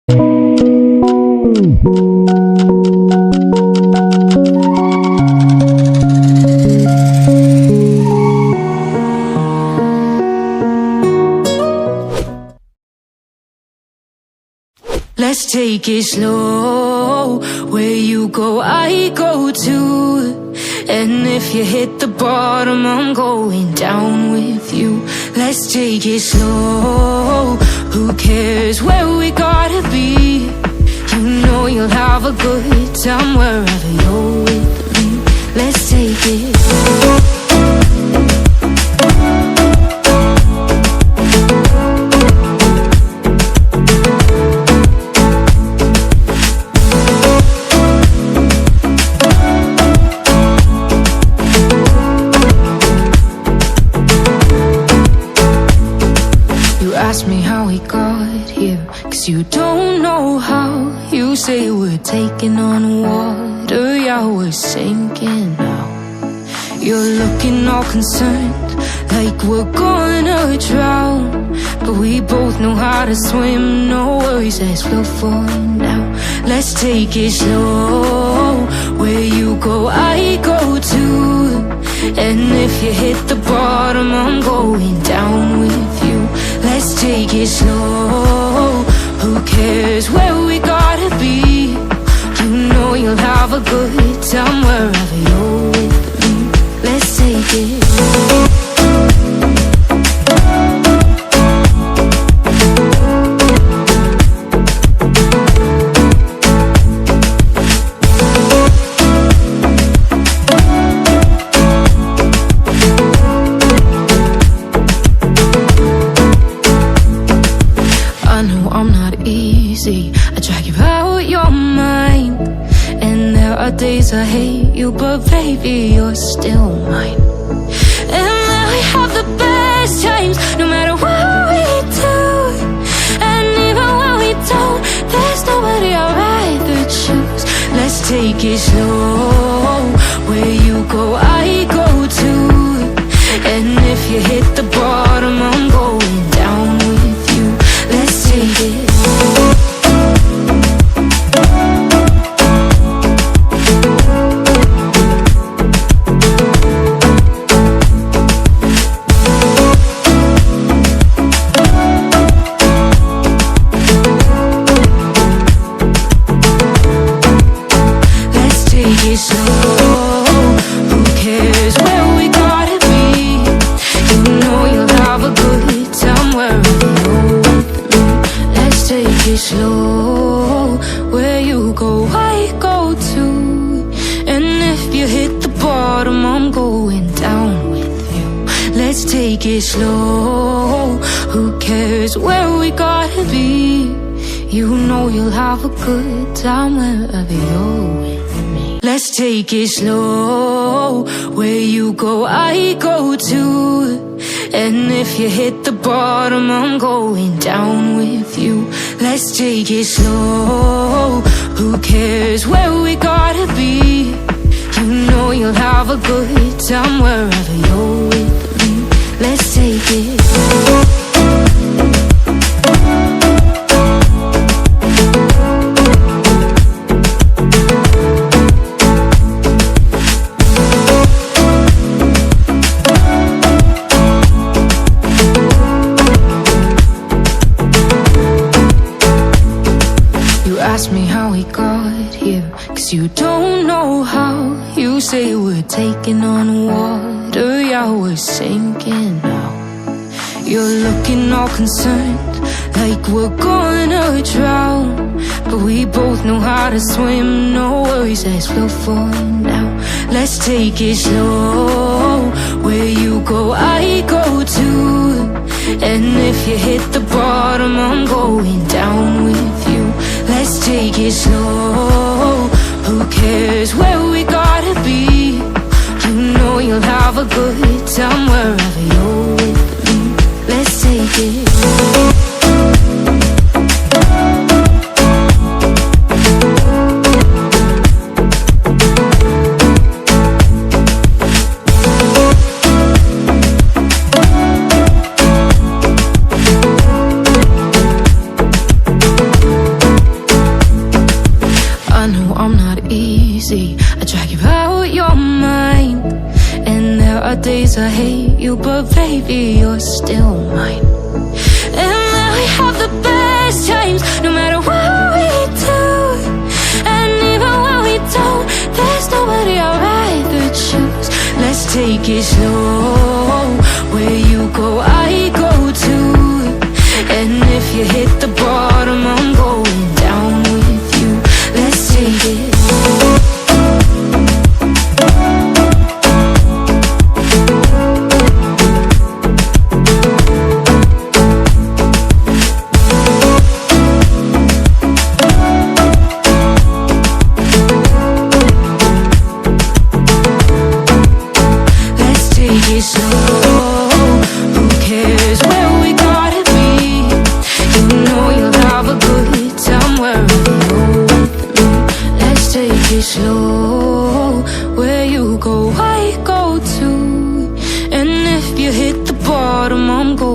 Let's take it slow. Where you go, I go too. And if you hit the bottom, I'm going down with you. Let's take it slow. Who cares where we gotta be? You know you'll have a good time wherever you're with me. Let's take it slow. Ask me how we got here, 'cause you don't know how. You say we're taking on water, yeah, we're sinking now. You're looking all concerned, like we're gonna drown. But we both know how to swim, no worries as we'll fall now. Let's take it slow. Where you go, I go too. And if you hit the bottom, I'm going down with you. Let's take it slow. Who cares where we gotta be? You know you'll have a good time wherever you're with me. Let's take it slow. I drag you out your mind, and there are days I hate you, but baby, you're still mine. And then we have the best times, no matter what we do. And even when we don't, there's nobody I'd rather choose. Let's take it slow. Where you go, I go too. And if you hit the bottom, I'm going down with you. Let's take it slow. Slow, where you go, I go too. And if you hit the bottom, I'm going down with you. Let's take it slow. Who cares where we gotta be? You know you'll have a good time wherever you're with me. Let's take it slow. Where you go, I go too. And if you hit the bottom, I'm going down with you. Let's take it slow. Who cares where we gotta be? You know you'll have a good time wherever you're with me. Let's take it slow. Ask me how we got here, 'cause you don't know how. You say we're taking on water, yeah, we're sinking now. You're looking all concerned, like we're gonna drown. But we both know how to swim, no worries as we'll fall now. Let's take it slow. Where you go, I go too. And if you hit the bottom, I'm going down with you. Let's take it slow. Who cares where we gotta be? You know you'll have a good time wherever you're with me. Let's take it slow. see I drag you out your mind. And there are days I hate you, but baby, you're still mine. And then we have the best times, no matter what we do. And even when we don't, there's nobody I'd rather choose. Let's take it slow. Where you go, I go too. And if you hit the bottom, I'm going down with you. Let's take it slow. Who cares where we gotta be? You know you'll have a good time wherever you're with me. Let's take it slow. Where you go, I go too. And if you hit the bottom, I'm going